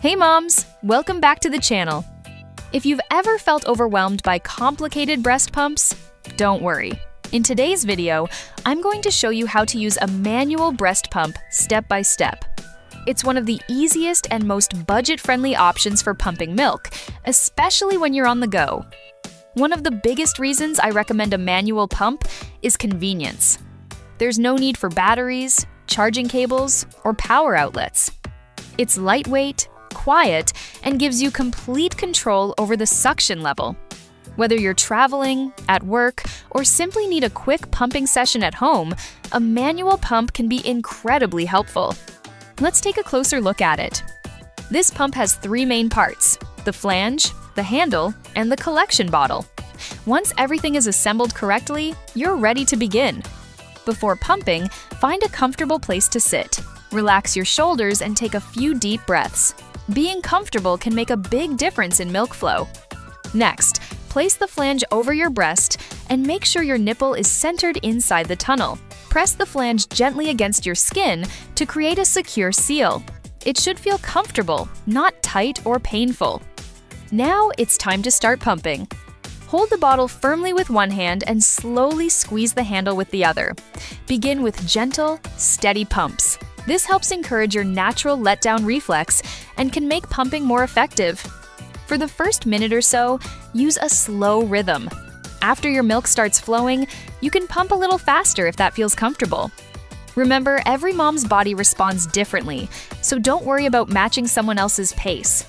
Hey moms, welcome back to the channel. If you've ever felt overwhelmed by complicated breast pumps, don't worry. In today's video, I'm going to show you how to use a manual breast pump step by step. It's one of the easiest and most budget-friendly options for pumping milk, especially when you're on the go. One of the biggest reasons I recommend a manual pump is convenience. There's no need for batteries, charging cables, or power outlets. It's lightweight, quiet, and gives you complete control over the suction level. Whether you're traveling, at work, or simply need a quick pumping session at home, a manual pump can be incredibly helpful. Let's take a closer look at it. This pump has three main parts: the flange, the handle, and the collection bottle. Once everything is assembled correctly, you're ready to begin. Before pumping, find a comfortable place to sit. Relax your shoulders and take a few deep breaths. Being comfortable can make a big difference in milk flow. Next, place the flange over your breast and make sure your nipple is centered inside the tunnel. Press the flange gently against your skin to create a secure seal. It should feel comfortable, not tight or painful. Now it's time to start pumping. Hold the bottle firmly with one hand and slowly squeeze the handle with the other. Begin with gentle, steady pumps. This helps encourage your natural letdown reflex and can make pumping more effective. For the first minute or so, use a slow rhythm. After your milk starts flowing, you can pump a little faster if that feels comfortable. Remember, every mom's body responds differently, so don't worry about matching someone else's pace.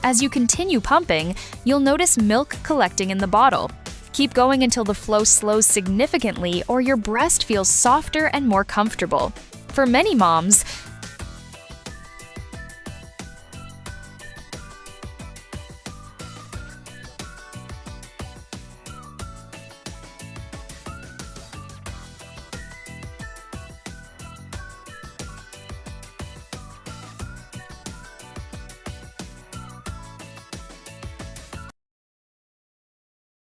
As you continue pumping, you'll notice milk collecting in the bottle. Keep going until the flow slows significantly or your breast feels softer and more comfortable. For many moms,